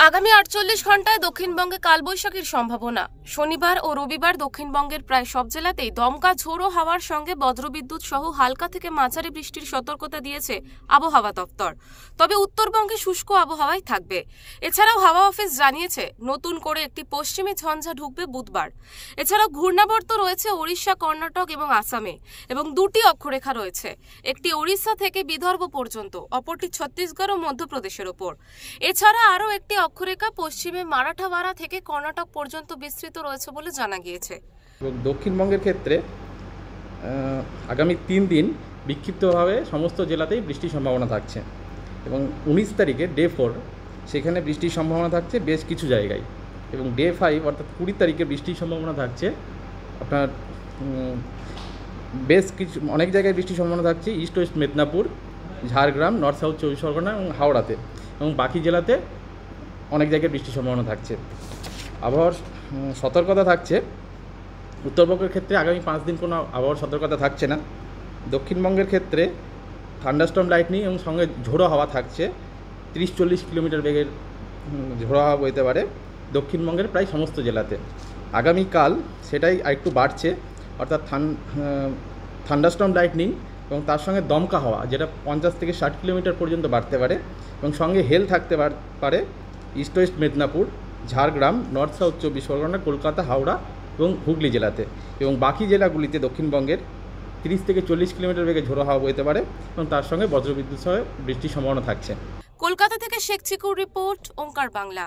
আগামী 48 ঘন্টায় দক্ষিণবঙ্গে কালবৈশাখীর সম্ভাবনা। শনিবার ও রবিবার দক্ষিণবঙ্গের প্রায় সব জেলাতেই দমকা ঝোড়ো হাওয়ার সঙ্গে বজ্রবিদ্যুৎ সহ হালকা থেকে মাঝারি বৃষ্টির সতর্কতা দিয়েছে আবহাওয়া দপ্তর। তবে উত্তরবঙ্গে শুষ্ক আবহাওয়াই থাকবে। এছাড়াও হাওয়া অফিস জানিয়েছে নতুন করে একটি পশ্চিমী ঝঞ্ঝা ঢুকবে বুধবার। এছাড়াও ঘূর্ণাবর্ত রয়েছে ওড়িশা, কর্ণাটক এবং আসামে, এবং দুটি অক্ষরেখা রয়েছে, একটি ওড়িশা থেকে বিদর্ভ পর্যন্ত, অপরটি ছত্তিশগড় ও মধ্যপ্রদেশের ওপর। এছাড়া আরও একটি অক্ষরেখা পশ্চিমে মারাঠাওয়াড়া থেকে কর্ণাটক পর্যন্ত বিস্তৃত রয়েছে বলে জানা গিয়েছে। দক্ষিণবঙ্গের ক্ষেত্রে আগামী 3 দিন বিক্ষিপ্তভাবে সমস্ত জেলাতেই বৃষ্টির সম্ভাবনা থাকছে, এবং 19 তারিখে ডে 4 সেখানে বৃষ্টির সম্ভাবনা থাকছে বেশ কিছু জায়গায়, এবং ডে 5 অর্থাৎ 20 তারিখে বৃষ্টির সম্ভাবনা থাকছে আপনার বেশ কিছু অনেক জায়গায় বৃষ্টির সম্ভাবনা থাকছে east West Medinipur, Jhargram, north south 24 Pargana এবং হাওড়াতে, এবং বাকি জেলাতে অনেক জায়গায় বৃষ্টির সম্ভাবনা থাকছে। আবহাওয়ার সতর্কতা থাকছে উত্তরবঙ্গের ক্ষেত্রে আগামী 5 দিন কোনো আবহাওয়ার সতর্কতা থাকছে না। দক্ষিণবঙ্গের ক্ষেত্রে থান্ডারস্টর্ম লাইটনিং এবং সঙ্গে ঝোড়ো হাওয়া থাকছে, 30-40 কিলোমিটার বেগের ঝোড়ো হাওয়া বইতে পারে দক্ষিণবঙ্গের প্রায় সমস্ত জেলাতে। আগামীকাল সেটাই আরেকটু বাড়ছে, অর্থাৎ থান্ডারস্টর্ম লাইটনিং এবং তার সঙ্গে দমকা হাওয়া, যেটা 50 থেকে 60 কিলোমিটার পর্যন্ত বাড়তে পারে, এবং সঙ্গে হেল থাকতে পারে east West Medinipur, Jhargram, north south 24 Pargana, Kolkata, Howrah এবং হুগলি জেলাতে, এবং বাকি জেলাগুলিতে দক্ষিণবঙ্গের 30 থেকে 40 কিলোমিটার বেগে ঝোড়ো হাওয়া বইতে পারে, এবং তার সঙ্গে বজ্রবিদ্যুৎ সহ বৃষ্টির সম্ভাবনা থাকছে। কলকাতা থেকে শেখ চিকুর রিপোর্ট, ওঙ্কার বাংলা।